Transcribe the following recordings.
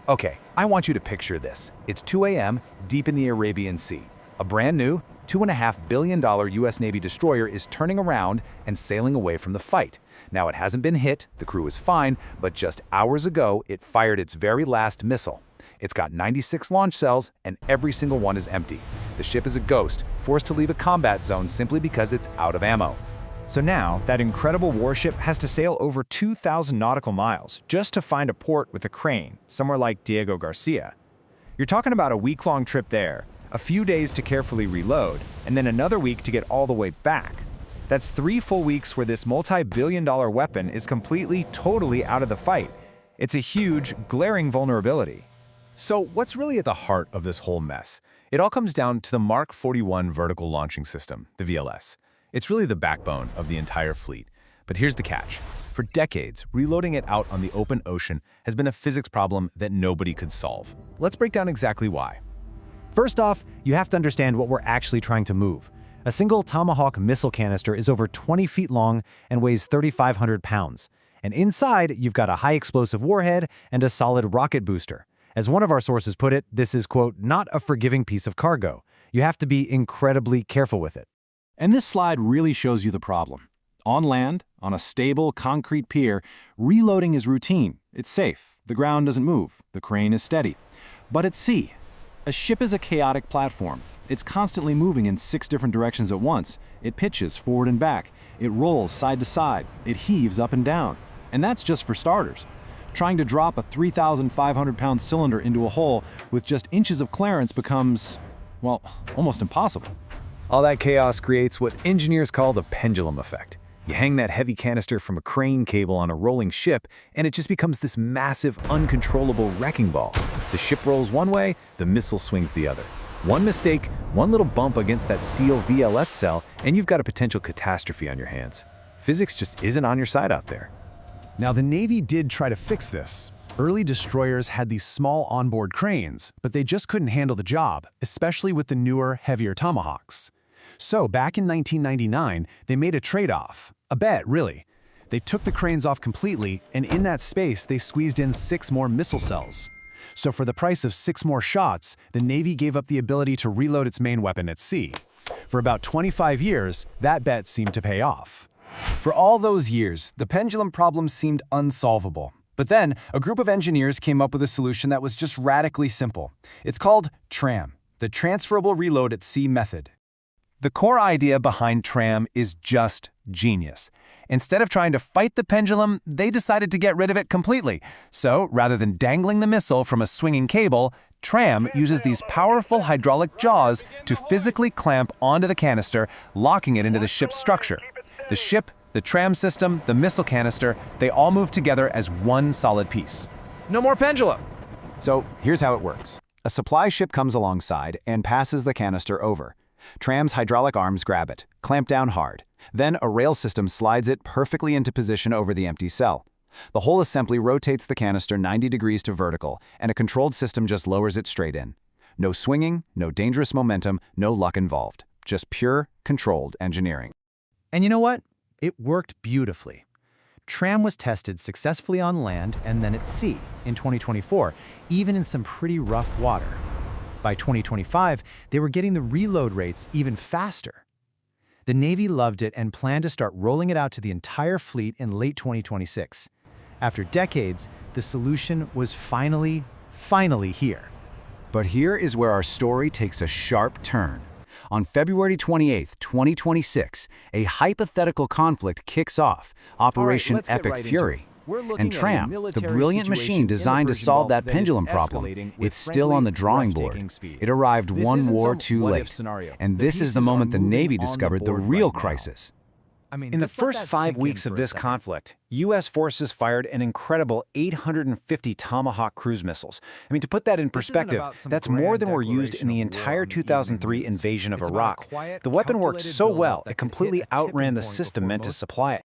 Okay, I want you to picture this. It's 2 a.m., deep in the Arabian Sea. A brand new, $2.5 billion US Navy destroyer is turning around and sailing away from the fight. Now, it hasn't been hit, the crew is fine, but just hours ago, it fired its very last missile. It's got 96 launch cells, and every single one is empty. The ship is a ghost, forced to leave a combat zone simply because it's out of ammo. So now, that incredible warship has to sail over 2,000 nautical miles just to find a port with a crane, somewhere like Diego Garcia. You're talking about a week-long trip there, a few days to carefully reload, and then another week to get all the way back. That's 3 full weeks where this multi-billion-dollar weapon is completely, totally out of the fight. It's a huge, glaring vulnerability. So what's really at the heart of this whole mess? It all comes down to the Mark 41 Vertical Launching System, the VLS. It's really the backbone of the entire fleet. But here's the catch. For decades, reloading it out on the open ocean has been a physics problem that nobody could solve. Let's break down exactly why. First off, you have to understand what we're actually trying to move. A single Tomahawk missile canister is over 20 feet long and weighs 3,500 pounds. And inside, you've got a high-explosive warhead and a solid rocket booster. As one of our sources put it, this is, quote, not a forgiving piece of cargo. You have to be incredibly careful with it. And this slide really shows you the problem. On land, on a stable, concrete pier, reloading is routine. It's safe. The ground doesn't move. The crane is steady. But at sea, a ship is a chaotic platform. It's constantly moving in 6 different directions at once. It pitches forward and back. It rolls side to side. It heaves up and down. And that's just for starters. Trying to drop a 3,500-pound cylinder into a hole with just inches of clearance becomes, well, almost impossible. All that chaos creates what engineers call the pendulum effect. You hang that heavy canister from a crane cable on a rolling ship, and it just becomes this massive, uncontrollable wrecking ball. The ship rolls one way, the missile swings the other. One mistake, one little bump against that steel VLS cell, and you've got a potential catastrophe on your hands. Physics just isn't on your side out there. Now, the Navy did try to fix this. Early destroyers had these small onboard cranes, but they just couldn't handle the job, especially with the newer, heavier Tomahawks. So back in 1999, they made a trade-off, a bet, really. They took the cranes off completely, and in that space, they squeezed in 6 more missile cells. So for the price of 6 more shots, the Navy gave up the ability to reload its main weapon at sea. For about 25 years, that bet seemed to pay off. For all those years, the pendulum problem seemed unsolvable. But then, a group of engineers came up with a solution that was just radically simple. It's called TRAM, the Transferable Reload at Sea method. The core idea behind TRAM is just genius. Instead of trying to fight the pendulum, they decided to get rid of it completely. So, rather than dangling the missile from a swinging cable, TRAM uses these powerful hydraulic jaws to physically clamp onto the canister, locking it into the ship's structure. The ship, the TRAM system, the missile canister, they all move together as one solid piece. No more pendulum! So here's how it works. A supply ship comes alongside and passes the canister over. TRAM's hydraulic arms grab it, clamp down hard. Then a rail system slides it perfectly into position over the empty cell. The whole assembly rotates the canister 90 degrees to vertical, and a controlled system just lowers it straight in. No swinging, no dangerous momentum, no luck involved. Just pure, controlled engineering. And you know what? It worked beautifully. TRAM was tested successfully on land and then at sea in 2024, even in some pretty rough water. By 2025, they were getting the reload rates even faster. The Navy loved it and planned to start rolling it out to the entire fleet in late 2026. After decades, the solution was finally here. But here is where our story takes a sharp turn. On February 28, 2026, a hypothetical conflict kicks off, Operation Epic Fury. And TRAM, the brilliant machine designed to solve that pendulum problem, it's still on the drawing board. It arrived one war too late. And this is the moment the Navy discovered the real crisis. In the first 5 weeks of this conflict, U.S. forces fired an incredible 850 Tomahawk cruise missiles. To put that in perspective, that's more than were used in the entire 2003 invasion of Iraq. The weapon worked so well, it completely outran the system meant to supply it.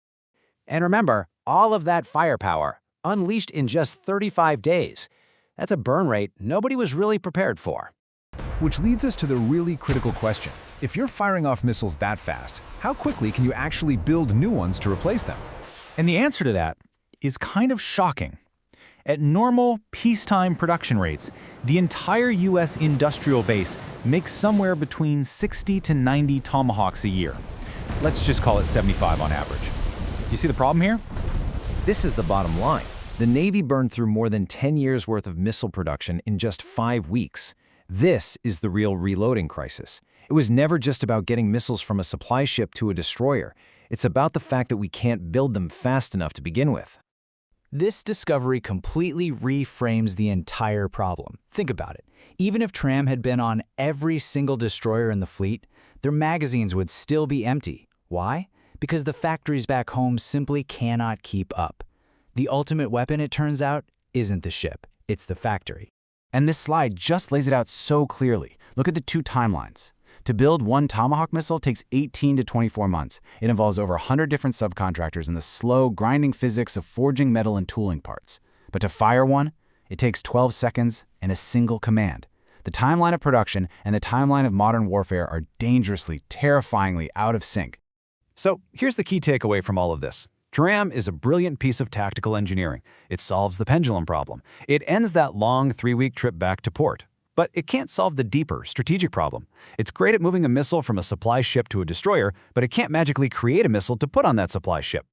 And remember, all of that firepower, unleashed in just 35 days. That's a burn rate nobody was really prepared for. Which leads us to the really critical question. If you're firing off missiles that fast, how quickly can you actually build new ones to replace them? And the answer to that is kind of shocking. At normal, peacetime production rates, the entire U.S. industrial base makes somewhere between 60 to 90 Tomahawks a year. Let's just call it 75 on average. You see the problem here? This is the bottom line. The Navy burned through more than 10 years' worth of missile production in just 5 weeks. This is the real reloading crisis. It was never just about getting missiles from a supply ship to a destroyer. It's about the fact that we can't build them fast enough to begin with. This discovery completely reframes the entire problem. Think about it. Even if Tram had been on every single destroyer in the fleet, their magazines would still be empty. Why? Because the factories back home simply cannot keep up. The ultimate weapon, it turns out, isn't the ship, it's the factory. And this slide just lays it out so clearly. Look at the 2 timelines. To build one Tomahawk missile takes 18 to 24 months. It involves over 100 different subcontractors and the slow, grinding physics of forging metal and tooling parts. But to fire one, it takes 12 seconds and a single command. The timeline of production and the timeline of modern warfare are dangerously, terrifyingly out of sync. So here's the key takeaway from all of this. Tram is a brilliant piece of tactical engineering. It solves the pendulum problem. It ends that long 3-week trip back to port. But it can't solve the deeper, strategic problem. It's great at moving a missile from a supply ship to a destroyer, but it can't magically create a missile to put on that supply ship.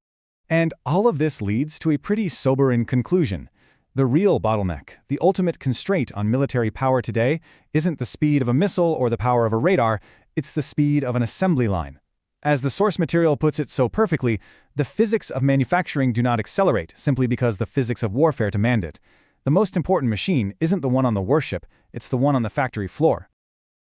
And all of this leads to a pretty sobering conclusion. The real bottleneck, the ultimate constraint on military power today, isn't the speed of a missile or the power of a radar, it's the speed of an assembly line. As the source material puts it so perfectly, the physics of manufacturing do not accelerate simply because the physics of warfare demand it. The most important machine isn't the one on the warship, it's the one on the factory floor.